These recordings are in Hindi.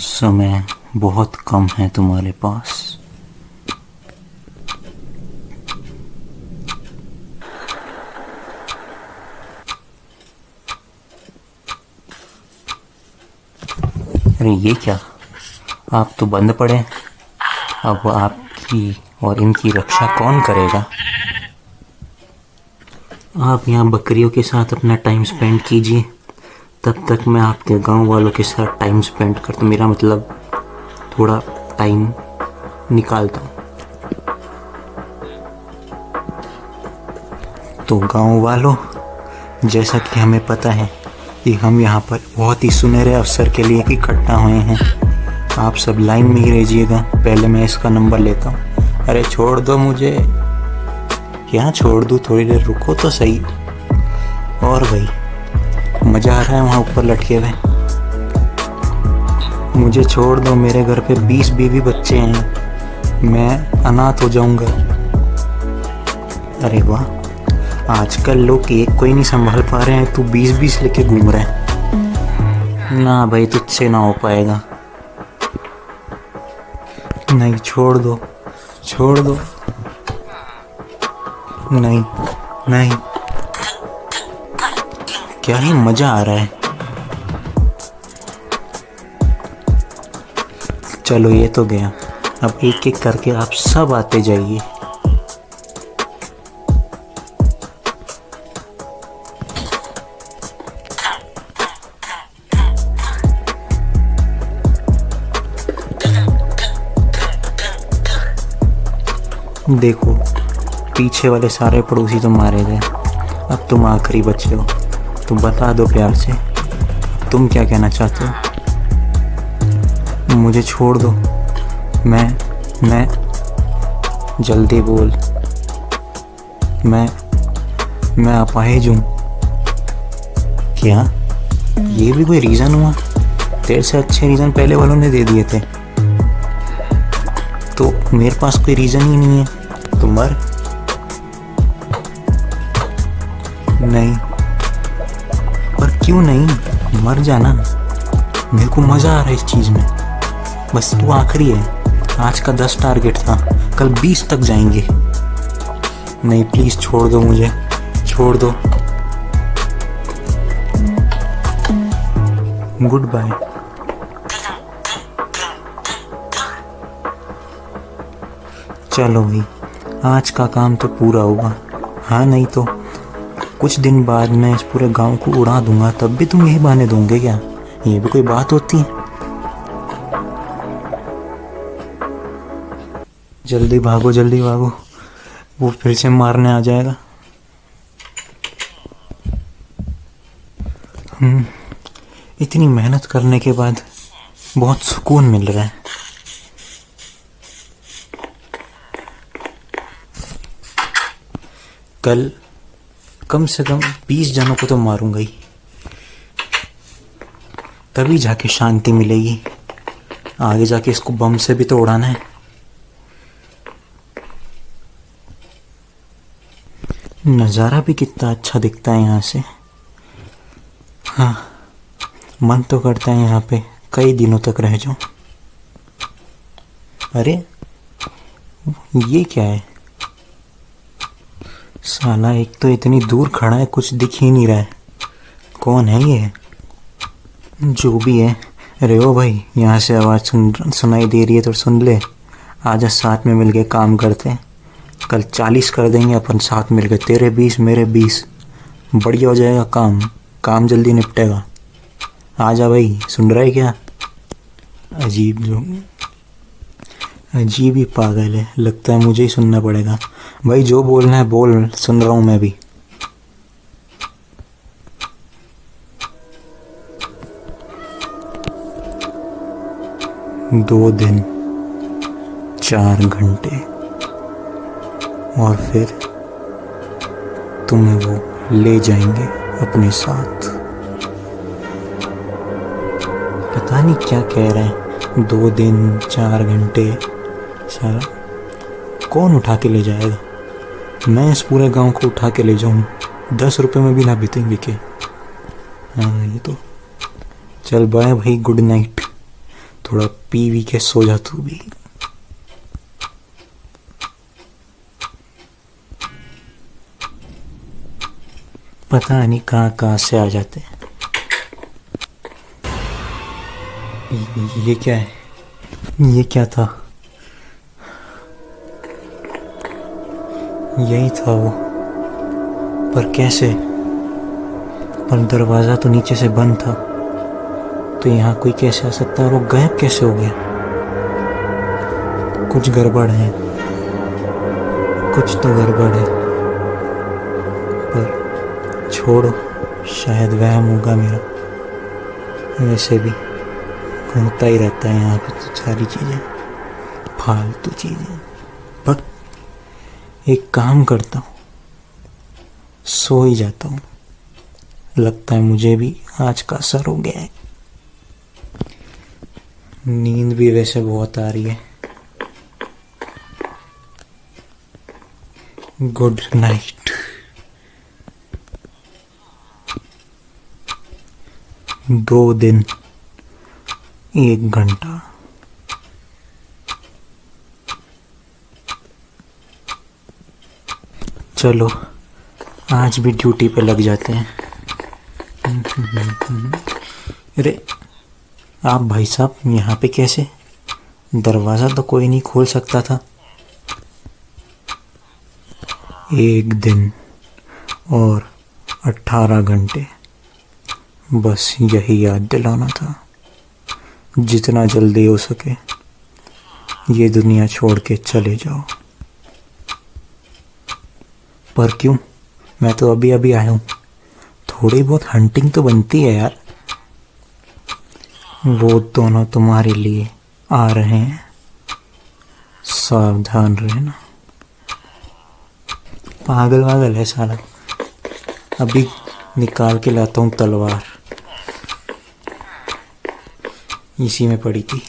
समय बहुत कम है तुम्हारे पास। अरे ये क्या, आप तो बंद पड़े। अब आपकी और इनकी रक्षा कौन करेगा। आप यहाँ बकरियों के साथ अपना टाइम स्पेंड कीजिए, तब तक मैं आपके गांव वालों के साथ टाइम स्पेंड करता, मेरा मतलब थोड़ा टाइम निकालता हूँ। तो गांव वालों, जैसा कि हमें पता है कि हम यहाँ पर बहुत ही सुनहरे अवसर के लिए इकट्ठा हुए हैं, आप सब लाइन में ही रहिएगा। पहले मैं इसका नंबर लेता हूँ। अरे छोड़ दो मुझे। यहाँ छोड़ दूँ, थोड़ी देर रुको तो सही। और भाई मज़ा आ रहा है वहाँ ऊपर लटके हुए। मुझे छोड़ दो, मेरे घर पे 20 बीवी बच्चे हैं, मैं अनाथ हो जाऊंगा। अरे वाह, आजकल लोग एक कोई नहीं संभाल पा रहे हैं, तू 20-20 लेके घूम रहा है। ना भाई, तुझसे ना हो पाएगा। नहीं, छोड़ दो, छोड़ दो। नहीं नहीं, क्या ही मजा आ रहा है। चलो ये तो गया, अब एक एक करके आप सब आते जाइए। देखो, पीछे वाले सारे पड़ोसी तो मारे गए, अब तुम आखिरी बचे हो। तो बता दो प्यार से, तुम क्या कहना चाहते हो। मुझे छोड़ दो, मैं जल्दी बोल। मैं अपाहिज हूँ। क्या ये भी कोई रीज़न हुआ। तेरे से अच्छे रीज़न पहले वालों ने दे दिए थे, तो मेरे पास कोई रीज़न ही नहीं है। तो मर। नहीं, पर क्यों नहीं, मर जाना। मेरे को मज़ा आ रहा है इस चीज़ में। बस तू आखिरी है। आज का 10 टारगेट था, कल 20 तक जाएंगे। नहीं प्लीज़ छोड़ दो मुझे, छोड़ दो। Good bye. चलो भाई, आज का काम तो पूरा होगा। हाँ, नहीं तो कुछ दिन बाद मैं इस पूरे गांव को उड़ा दूंगा, तब भी तुम यही बहाने दोगे क्या। ये भी कोई बात होती है। जल्दी भागो, जल्दी भागो, वो फिर से मारने आ जाएगा। इतनी मेहनत करने के बाद बहुत सुकून मिल रहा है। कल कम से कम 20 जनों को तो मारूंगा ही, तभी जाके शांति मिलेगी। आगे जाके इसको बम से भी तो उड़ाना है। नज़ारा भी कितना अच्छा दिखता है यहाँ से। हाँ, मन तो करता है यहाँ पे कई दिनों तक रह जाऊं। अरे ये क्या है साला, एक तो इतनी दूर खड़ा है, कुछ दिख ही नहीं रहा है। कौन है ये। जो भी है, अरे ओ भाई, यहाँ से आवाज़ सुनाई दे रही है तो सुन ले। आजा साथ में मिलके काम करते हैं। कल 40 कर देंगे अपन साथ मिलके, तेरे 20 मेरे 20, बढ़िया हो जाएगा काम। काम जल्दी निपटेगा। आजा भाई, सुन रहा है क्या। अजीब लोग, अजीब ही पागल है। लगता है मुझे ही सुनना पड़ेगा। भाई जो बोलना है बोल, सुन रहा हूँ मैं भी। दो दिन 4 घंटे और फिर तुम्हें वो ले जाएंगे अपने साथ। पता नहीं क्या कह रहे हैं। 2 दिन 4 घंटे, सारा कौन उठा के ले जाएगा। मैं इस पूरे गांव को उठा के ले जाऊँ, 10 रुपए में भी ना बीतेंगे के। हाँ ये तो। चल बाय भाई, गुड नाइट। थोड़ा पी वी के सो जा तू भी। पता नहीं कहाँ कहाँ से आ जाते हैं। ये क्या है? ये क्या था? यही था वो, पर कैसे? पर दरवाजा तो नीचे से बंद था, तो यहाँ कोई कैसे आ सकता है? और वो गायब कैसे हो गया? कुछ गड़बड़ है, कुछ तो गड़बड़ है। पर छोड़ो, शायद वहम होगा मेरा। वैसे भी घूमता ही रहता है यहाँ पे तो सारी चीज़ें, फालतू चीज़ें। बट एक काम करता हूँ, सो ही जाता हूँ। लगता है मुझे भी आज का असर हो गया है। नींद भी वैसे बहुत आ रही है। Good night. 2 दिन 1 घंटा। चलो आज भी ड्यूटी पे लग जाते हैं। अरे आप भाई साहब यहाँ पे कैसे? दरवाज़ा तो कोई नहीं खोल सकता था। 1 दिन और 18 घंटे, बस यही याद दिलाना था। जितना जल्दी हो सके ये दुनिया छोड़ के चले जाओ। पर क्यों? मैं तो अभी अभी आया हूँ। थोड़ी बहुत हंटिंग तो बनती है यार। वो दोनों तुम्हारे लिए आ रहे हैं, सावधान रहना। पागल वागल है साला। अभी निकाल के लाता हूँ तलवार, इसी में पड़ी थी,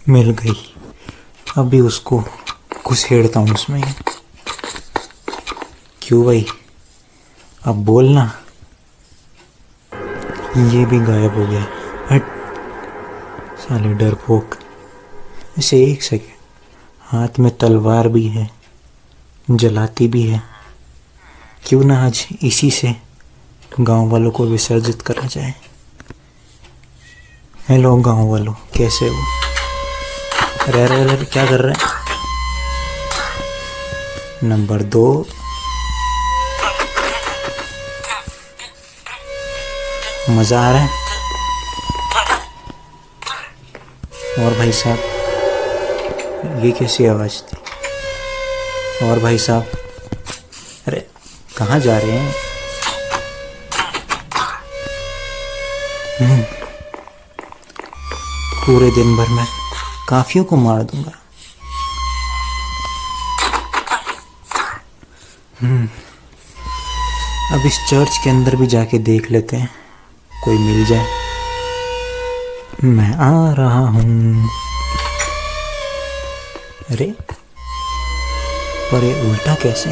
मिल गई। अभी उसको घुसेड़ता हूँ उसमें। क्यों भाई, अब बोलना। ये भी गायब हो गया। हट साले डरपोक। इसे 1 सेकेंड, हाथ में तलवार भी है, जलाती भी है। क्यों ना आज इसी से गांव वालों को विसर्जित करा जाए। हेलो गांव वालों, कैसे हो? रह क्या कर रहे हैं? नंबर 2, मजा आ रहा है? और भाई साहब ये कैसी आवाज थी? और भाई साहब, अरे कहाँ जा रहे हैं? पूरे दिन भर में काफियों को मार दूंगा। अब इस चर्च के अंदर भी जाके देख लेते हैं, कोई मिल जाए। मैं आ रहा हूँ। अरे पर ये उल्टा कैसे?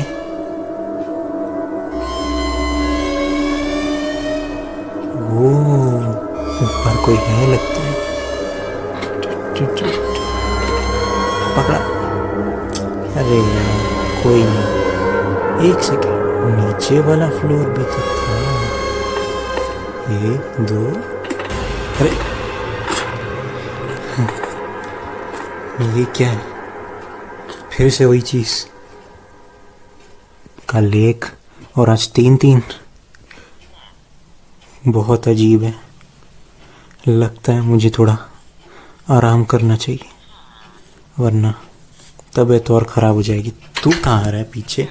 वो ऊपर कोई है लगता है। पकड़ा। अरे यार कोई नहीं। 1 सेकेंड, नीचे वाला फ्लोर भी तो था। 1 2, अरे ये क्या है? फिर से वही चीज। कल 1 और आज 3-3। बहुत अजीब है। लगता है मुझे थोड़ा आराम करना चाहिए, वरना तबीयत और खराब हो जाएगी। तू कहाँ आ रहा है पीछे?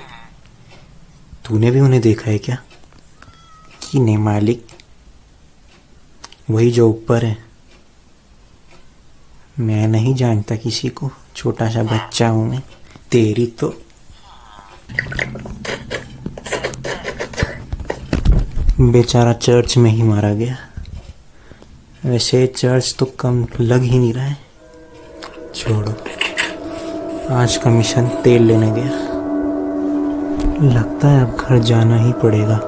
तूने भी उन्हें देखा है क्या? कि नहीं मालिक, वही जो ऊपर है। मैं नहीं जानता किसी को, छोटा सा बच्चा हूं मैं। तेरी तो बेचारा चर्च में ही मारा गया। वैसे चर्च तो कम लग ही नहीं रहा है। छोड़ो, आज का मिशन तेल लेने गया। लगता है अब घर जाना ही पड़ेगा।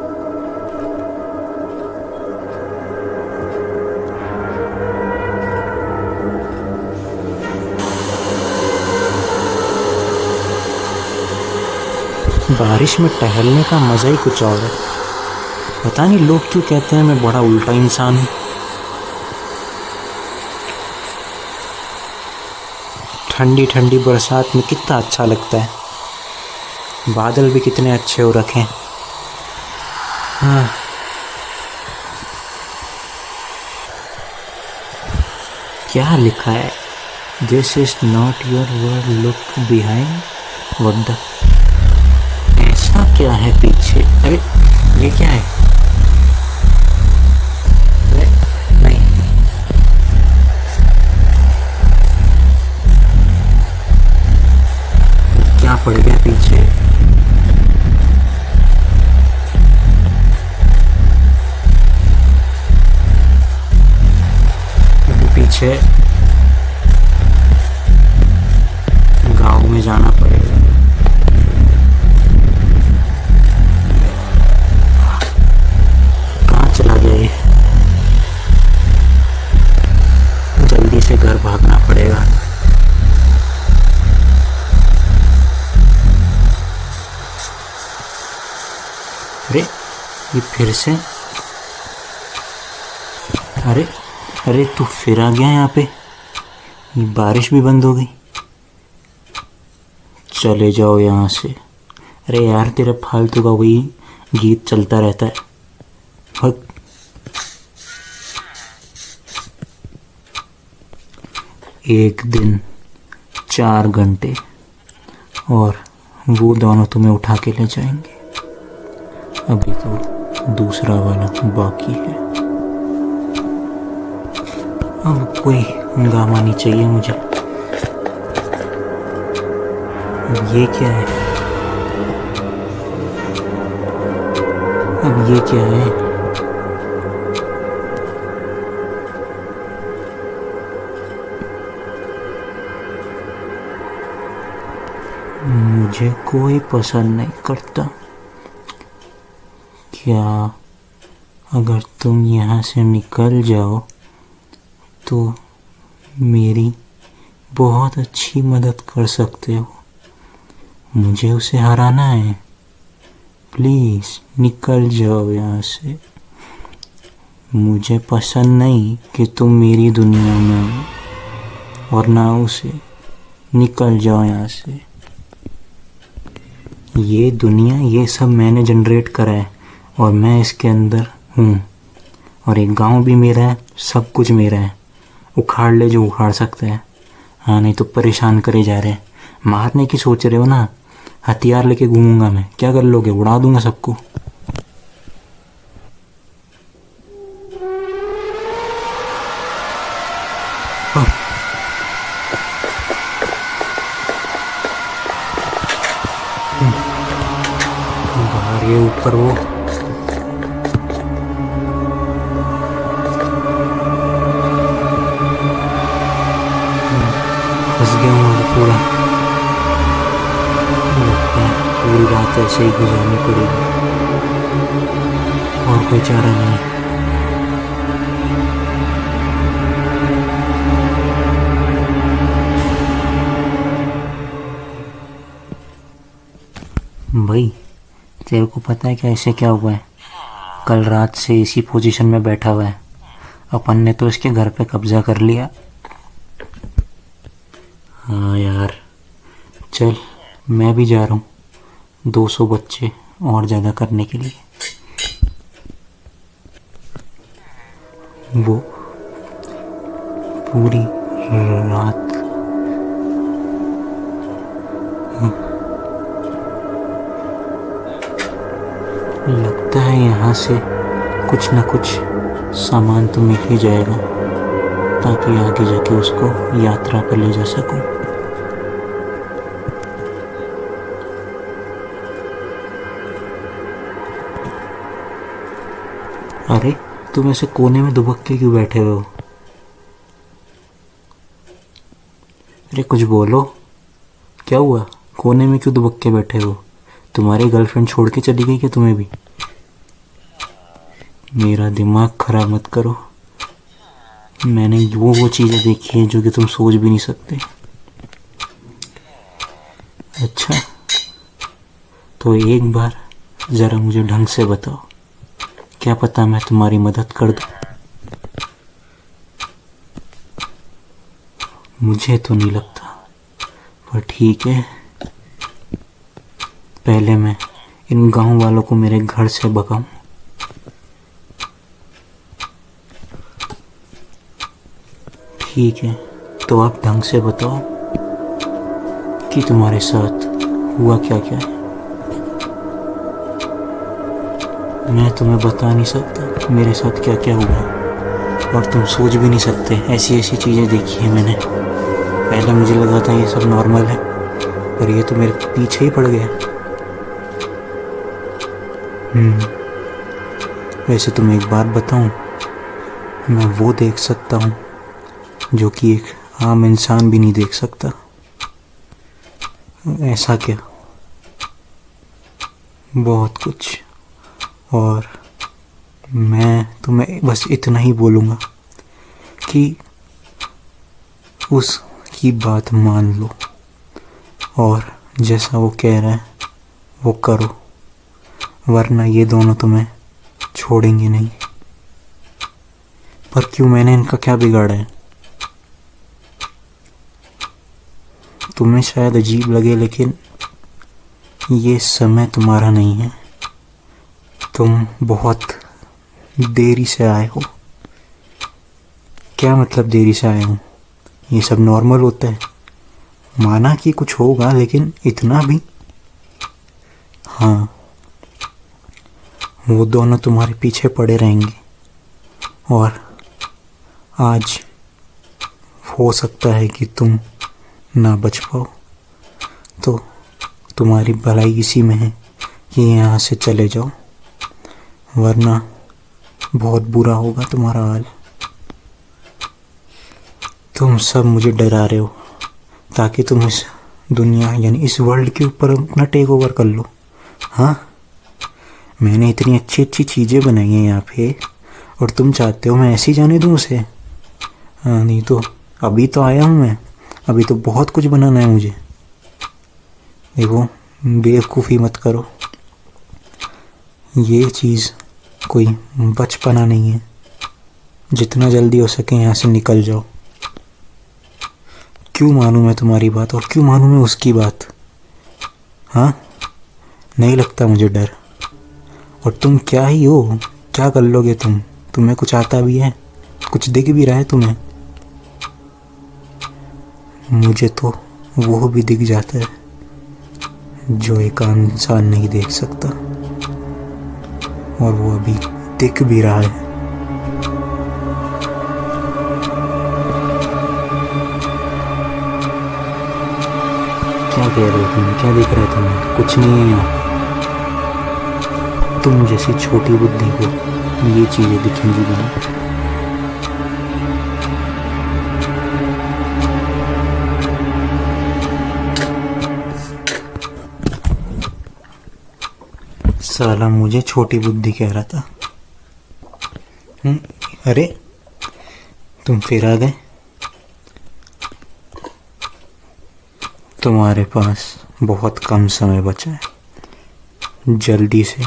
बारिश में टहलने का मज़ा ही कुछ और है। पता नहीं लोग क्यों कहते हैं मैं बड़ा उल्टा इंसान हूँ। ठंडी ठंडी बरसात में कितना अच्छा लगता है। बादल भी कितने अच्छे हो रखे हैं। हाँ, क्या लिखा है? This is not your world, look behind. What the, ऐसा क्या है पीछे? अरे ये क्या है? अरे नहीं, क्या पड़ गया पीछे? पीछे गांव में जाना पड़ेगा। कहाँ चला गया ये? जल्दी से घर भागना पड़ेगा। अरे ये फिर से, अरे अरे तू फिर आ गया यहाँ पे। ये बारिश भी बंद हो गई। चले जाओ यहाँ से। अरे यार तेरा फालतू का वही गीत चलता रहता है। हट। एक दिन 4 घंटे और वो दोनों तुम्हें उठा के ले जाएंगे। अभी तो दूसरा वाला बाकी है। अब कोई हंगामा नहीं चाहिए मुझे। अब ये क्या है? अब ये क्या है? मुझे कोई पसंद नहीं करता। क्या अगर तुम यहाँ से निकल जाओ तो मेरी बहुत अच्छी मदद कर सकते हो। मुझे उसे हराना है। प्लीज़ निकल जाओ यहाँ से। मुझे पसंद नहीं कि तुम मेरी दुनिया में हो और ना उसे। निकल जाओ यहाँ से। ये दुनिया, ये सब मैंने जनरेट करा है और मैं इसके अंदर हूँ। और एक गांव भी मेरा है, सब कुछ मेरा है। उखाड़ ले जो उखाड़ सकते हैं। हाँ, नहीं तो परेशान करे जा रहे हैं। मारने की सोच रहे हो ना? हथियार लेके घूमूंगा मैं। क्या कर लोगे? उड़ा दूंगा सबको। बाहर ये ऊपर वो फंस गया हूँ अभी पूरा। लगता है पूरी रात ऐसे ही गुजारनी पड़ेगी और कोई चारा नहीं। भाई तेरे को पता है क्या ऐसे क्या हुआ है? कल रात से इसी पोजीशन में बैठा हुआ है। अपन ने तो इसके घर पे कब्जा कर लिया। हाँ यार, चल मैं भी जा रहा हूँ 200 बच्चे और ज़्यादा करने के लिए। वो पूरी रात लगता है यहाँ से कुछ ना कुछ सामान तो मिल ही जाएगा ताकि आगे जाके उसको यात्रा पर ले जा सकूं। अरे तुम ऐसे कोने में दुबक के क्यों बैठे हो? अरे कुछ बोलो, क्या हुआ? कोने में क्यों दुबक के बैठे हो? तुम्हारी गर्लफ्रेंड छोड़ के चली गई क्या तुम्हें भी? मेरा दिमाग खराब मत करो। मैंने वो चीज़ें देखी हैं जो कि तुम सोच भी नहीं सकते। अच्छा, तो एक बार ज़रा मुझे ढंग से बताओ, क्या पता मैं तुम्हारी मदद कर दूँ। मुझे तो नहीं लगता, पर ठीक है। पहले मैं इन गांव वालों को मेरे घर से भगाऊं। ठीक है, तो आप ढंग से बताओ कि तुम्हारे साथ हुआ क्या क्या है। मैं तुम्हें बता नहीं सकता मेरे साथ क्या क्या हुआ, और तुम सोच भी नहीं सकते, ऐसी ऐसी चीज़ें देखी है मैंने। पहले मुझे लगा था ये सब नॉर्मल है, पर ये तो मेरे पीछे ही पड़ गया। वैसे तुम्हें एक बात बताऊं, मैं वो देख सकता हूँ जो कि एक आम इंसान भी नहीं देख सकता। ऐसा क्या? बहुत कुछ। और मैं तुम्हें बस इतना ही बोलूँगा कि उसकी बात मान लो, और जैसा वो कह रहा है वो करो, वरना ये दोनों तुम्हें छोड़ेंगे नहीं। पर क्यों? मैंने इनका क्या बिगाड़ा है? तुम्हें शायद अजीब लगे, लेकिन ये समय तुम्हारा नहीं है। तुम बहुत देरी से आए हो। क्या मतलब देरी से आए हो? ये सब नॉर्मल होता है। माना कि कुछ होगा, लेकिन इतना भी? हाँ, वो दोनों तुम्हारे पीछे पड़े रहेंगे, और आज हो सकता है कि तुम ना बच पाओ। तो तुम्हारी भलाई इसी में है कि यहाँ से चले जाओ, वरना बहुत बुरा होगा तुम्हारा हाल। तुम सब मुझे डरा रहे हो ताकि तुम इस दुनिया यानी इस वर्ल्ड के ऊपर अपना टेक ओवर कर लो। हाँ, मैंने इतनी अच्छी अच्छी चीज़ें बनाई हैं यहाँ पे, और तुम चाहते हो मैं ऐसे ही जाने दूँ उसे? हाँ, नहीं तो अभी तो आया हूँ मैं, अभी तो बहुत कुछ बनाना है मुझे। देखो, बेवकूफ़ी मत करो। ये चीज़ कोई बचपना नहीं है। जितना जल्दी हो सके यहाँ से निकल जाओ। क्यों मानूं मैं तुम्हारी बात, और क्यों मानूं मैं उसकी बात? हाँ, नहीं लगता मुझे डर। और तुम क्या ही हो? क्या कर लोगे तुम? तुम्हें कुछ आता भी है? कुछ दिख भी रहा है तुम्हें? मुझे तो वो भी दिख जाता है जो एक आम इंसान नहीं देख सकता, और वो अभी दिख भी रहा है। क्या कह रहे हो तुम? क्या दिख रहा है तुम्हें? कुछ नहीं है यहाँ। तुम जैसी छोटी बुद्धि को ये चीज़ें दिखेंगी भी नहीं। साला मुझे छोटी बुद्धि कह रहा था। अरे, तुम फिर आ गए। तुम्हारे पास बहुत कम समय बचा है, जल्दी से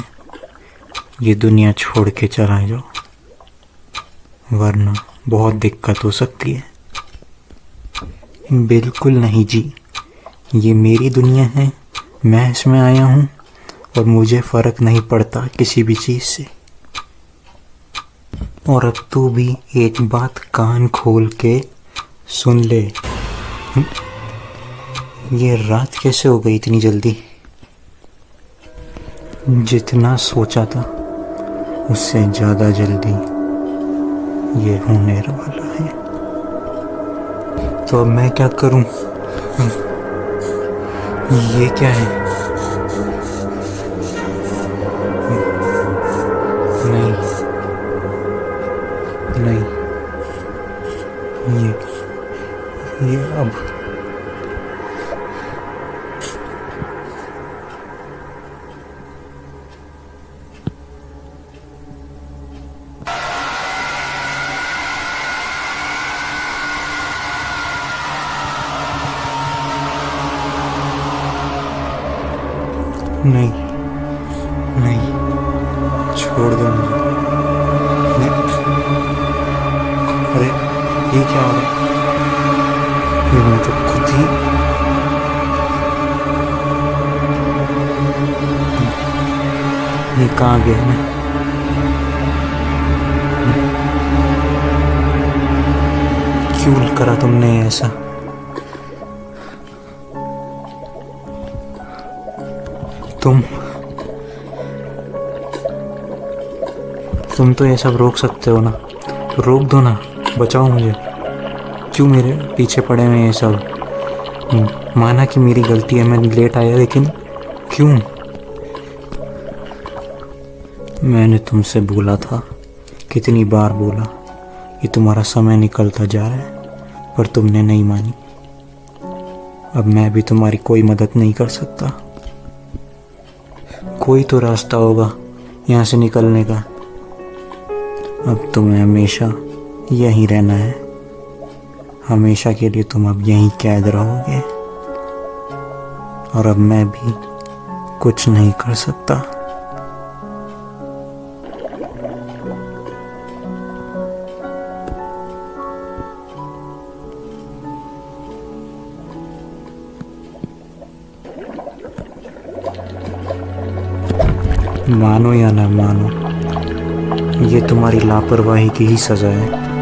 ये दुनिया छोड़ के चला जाओ, वरना बहुत दिक्कत हो सकती है। बिल्कुल नहीं जी, ये मेरी दुनिया है, मैं इसमें आया हूँ, और मुझे फ़र्क नहीं पड़ता किसी भी चीज़ से। और अब तू भी एक बात कान खोल के सुन ले। ये रात कैसे हो गई इतनी जल्दी? जितना सोचा था उससे ज़्यादा जल्दी ये होने वाला है। तो अब मैं क्या करूं? ये क्या है? नहीं नहीं, ये अब नहीं, नहीं, छोड़ दो मुझे। अरे ये क्या हो रहा है? ये मैं तो खुद ही ये कहाँ गया मैं? क्यों करा तुमने ऐसा? तुम तो ये सब रोक सकते हो ना, रोक दो ना, बचाओ मुझे। क्यों मेरे पीछे पड़े हुए ये सब? माना कि मेरी गलती है, मैं लेट आया, लेकिन क्यों? मैंने तुमसे बोला था, कितनी बार बोला कि तुम्हारा समय निकलता जा रहा है, पर तुमने नहीं मानी। अब मैं भी तुम्हारी कोई मदद नहीं कर सकता। कोई तो रास्ता होगा यहाँ से निकलने का। अब तुम्हें हमेशा यहीं रहना है, हमेशा के लिए तुम अब यहीं कैद रहोगे, और अब मैं भी कुछ नहीं कर सकता। मानो या ना मानो, ये तुम्हारी लापरवाही की ही सजा है।